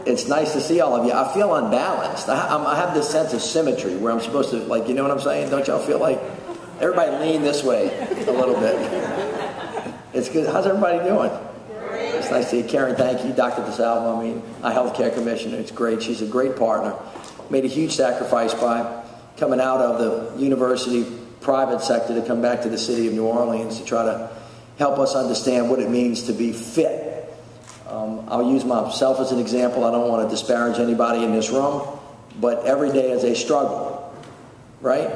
It's nice to see all of you. I feel unbalanced. I have this sense of symmetry where I'm supposed to, like, you know what I'm saying? Don't y'all feel like everybody lean this way a little bit? It's good. How's everybody doing? Great. It's nice to see you. Karen, thank you. Dr. DeSalvo, our healthcare commissioner. It's great. She's a great partner. Made a huge sacrifice by coming out of the university private sector to come back to the city of New Orleans to try to help us understand what it means to be fit. I'll use myself as an example. I don't want to disparage anybody in this room, but every day is a struggle, right?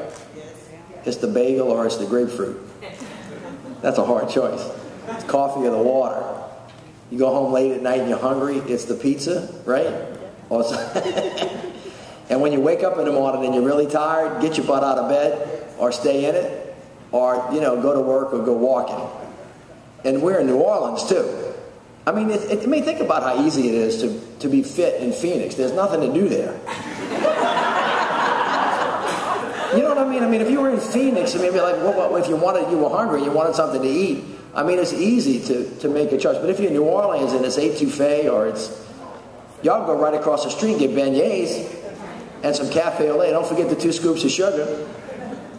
It's the bagel or it's the grapefruit. That's a hard choice. It's coffee or the water. You go home late at night and you're hungry, it's the pizza, right? And when you wake up in the morning and you're really tired, get your butt out of bed or stay in it or, you know, go to work or go walking. And we're in New Orleans too. I mean, think about how easy it is to be fit in Phoenix. There's nothing to do there. You know what I mean? I mean, if you were in Phoenix, I mean, be like, if you were hungry, you wanted something to eat. I mean, it's easy to make a choice. But if you're in New Orleans and it's etouffee or y'all go right across the street and get beignets and some cafe au lait. Don't forget the 2 scoops of sugar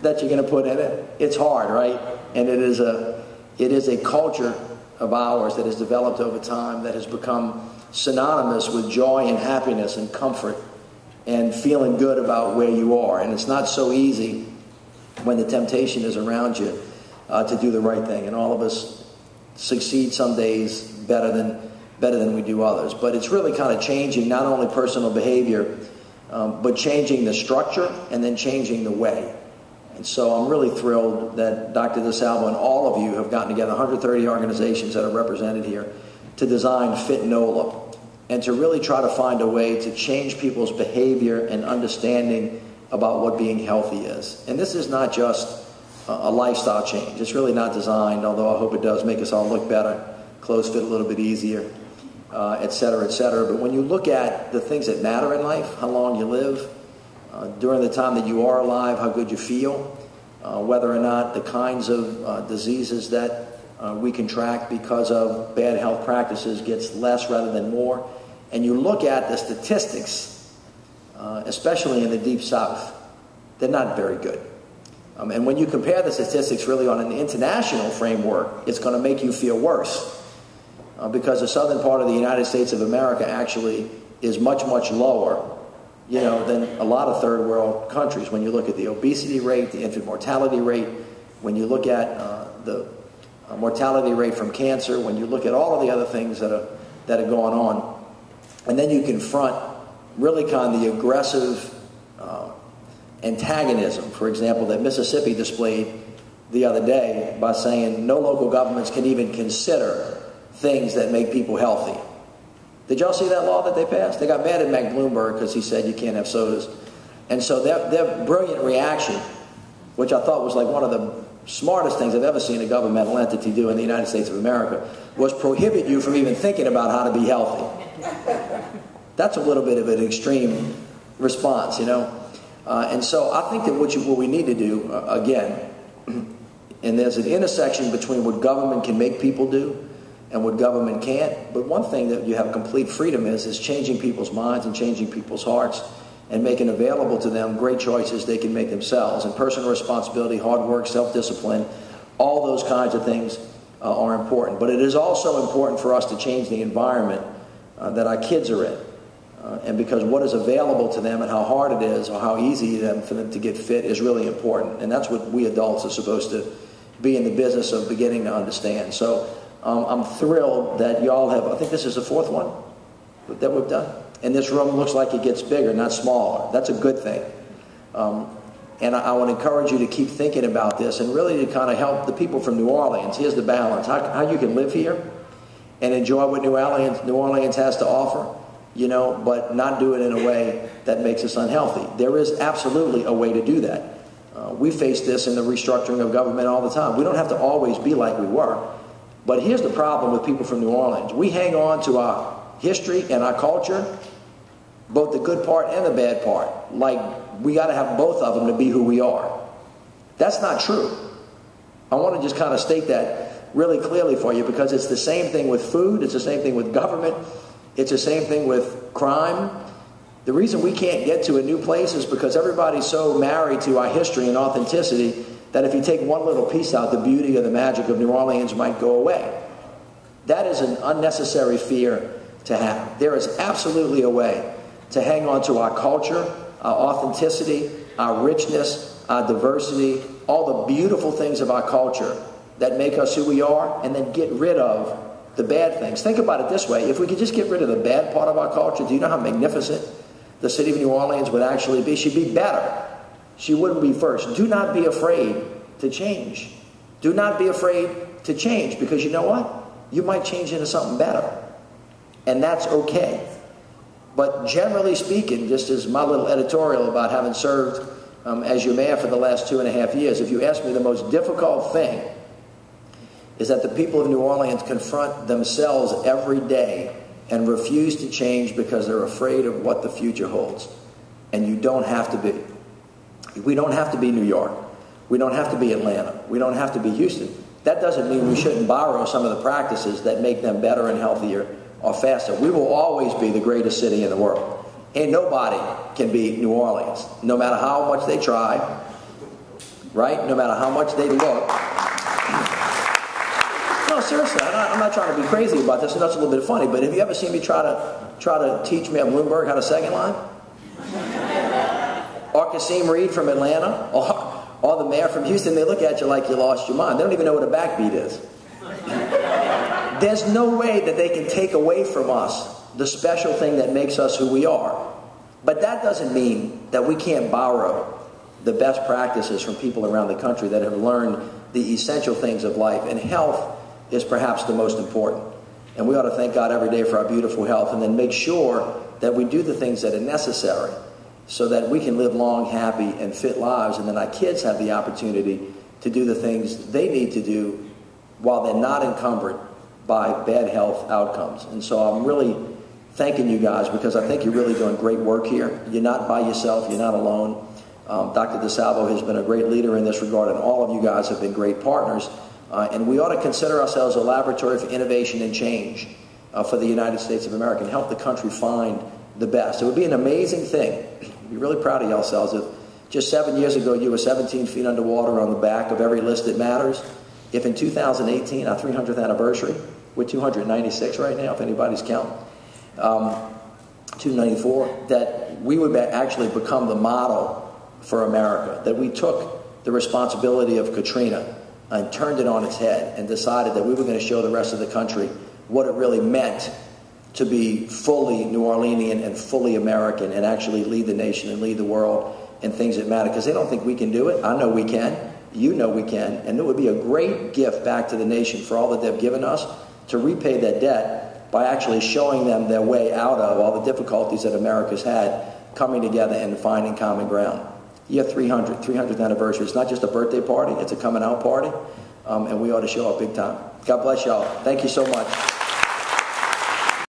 that you're going to put in it. It's hard, right? And it is a culture of ours that has developed over time that has become synonymous with joy and happiness and comfort and feeling good about where you are. And it's not so easy when the temptation is around you to do the right thing. And all of us succeed some days better than we do others. But it's really kind of changing not only personal behavior, but changing the structure and then changing the way. And so I'm really thrilled that Dr. DeSalvo and all of you have gotten together, 130 organizations that are represented here, to design Fit NOLA and to really try to find a way to change people's behavior and understanding about what being healthy is. And this is not just a lifestyle change. It's really not designed, although I hope it does make us all look better, clothes fit a little bit easier, et cetera, et cetera. But when you look at the things that matter in life, how long you live, during the time that you are alive, how good you feel, whether or not the kinds of diseases that we contract because of bad health practices gets less rather than more. And you look at the statistics, especially in the Deep South, they're not very good. And when you compare the statistics really on an international framework, it's going to make you feel worse. Because the southern part of the United States of America actually is much, much lower, you know, than a lot of third world countries. When you look at the obesity rate, the infant mortality rate, when you look at the mortality rate from cancer, when you look at all of the other things that are going on, and then you confront really kind of the aggressive antagonism, for example, that Mississippi displayed the other day by saying no local governments can even consider things that make people healthy. Did y'all see that law that they passed? They got mad at Mac Bloomberg because he said you can't have sodas. And so their brilliant reaction, which I thought was like one of the smartest things I've ever seen a governmental entity do in the United States of America, was prohibit you from even thinking about how to be healthy. That's a little bit of an extreme response, you know. And so I think that what we need to do, again, and there's an intersection between what government can make people do and what government can't. But one thing that you have complete freedom is changing people's minds and changing people's hearts and making available to them great choices they can make themselves. And personal responsibility, hard work, self-discipline, all those kinds of things are important. But it is also important for us to change the environment that our kids are in. And because what is available to them and how hard it is or how easy it is for them to get fit is really important. And that's what we adults are supposed to be in the business of beginning to understand. So I'm thrilled that y'all have, I think this is the 4th one that we've done. And this room looks like it gets bigger, not smaller. That's a good thing. And I want to encourage you to keep thinking about this and really to kind of help the people from New Orleans. Here's the balance. How you can live here and enjoy what New Orleans has to offer, you know, but not do it in a way that makes us unhealthy. There is absolutely a way to do that. We face this in the restructuring of government all the time. We don't have to always be like we were. But here's the problem with people from New Orleans. We hang on to our history and our culture, both the good part and the bad part. Like, we got to have both of them to be who we are. That's not true. I want to just kind of state that really clearly for you, because it's the same thing with food, it's the same thing with government, It's the same thing with crime. The reason we can't get to a new place is because everybody's so married to our history and authenticity that if you take one little piece out, the beauty or the magic of New Orleans might go away. That is an unnecessary fear to have. There is absolutely a way to hang on to our culture, our authenticity, our richness, our diversity, all the beautiful things of our culture that make us who we are, and then get rid of the bad things. Think about it this way. If we could just get rid of the bad part of our culture, do you know how magnificent the city of New Orleans would actually be? She'd be better. She wouldn't be first. Do not be afraid to change. Do not be afraid to change, because you know what? You might change into something better. And that's okay. But generally speaking, just as my little editorial about having served as your mayor for the last 2.5 years, if you ask me, the most difficult thing is that the people of New Orleans confront themselves every day and refuse to change because they're afraid of what the future holds. And you don't have to be. We don't have to be New York. We don't have to be Atlanta. We don't have to be Houston. That doesn't mean we shouldn't borrow some of the practices that make them better and healthier or faster. We will always be the greatest city in the world. And nobody can beat New Orleans, no matter how much they try, right? No matter how much they look. No, seriously, I'm not trying to be crazy about this, and that's a little bit funny, but have you ever seen me try to teach Mayor Bloomberg how to second line? Or Kasim Reed from Atlanta? Or the mayor from Houston? They look at you like you lost your mind. They don't even know what a backbeat is. There's no way that they can take away from us the special thing that makes us who we are. But that doesn't mean that we can't borrow the best practices from people around the country that have learned the essential things of life. And health is perhaps the most important. And we ought to thank God every day for our beautiful health, and then make sure that we do the things that are necessary so that we can live long, happy, and fit lives, and then our kids have the opportunity to do the things they need to do while they're not encumbered by bad health outcomes. And so I'm really thanking you guys, because I think you're really doing great work here. You're not by yourself. You're not alone. Dr. DeSalvo has been a great leader in this regard, and all of you guys have been great partners. And we ought to consider ourselves a laboratory for innovation and change for the United States of America, and help the country find the best. It would be an amazing thing. You'd be really proud of yourselves if just 7 years ago you were 17 feet underwater on the back of every list that matters. If in 2018, our 300th anniversary, we're 296 right now, if anybody's counting, 294, that we would actually become the model for America, that we took the responsibility of Katrina and turned it on its head and decided that we were going to show the rest of the country what it really meant to be fully New Orleanian and fully American, and actually lead the nation and lead the world in things that matter. Because they don't think we can do it. I know we can. You know we can. And it would be a great gift back to the nation for all that they've given us, to repay that debt by actually showing them their way out of all the difficulties that America's had, coming together and finding common ground. Year 300th anniversary. It's not just a birthday party. It's a coming out party. And we ought to show up big time. God bless y'all. Thank you so much.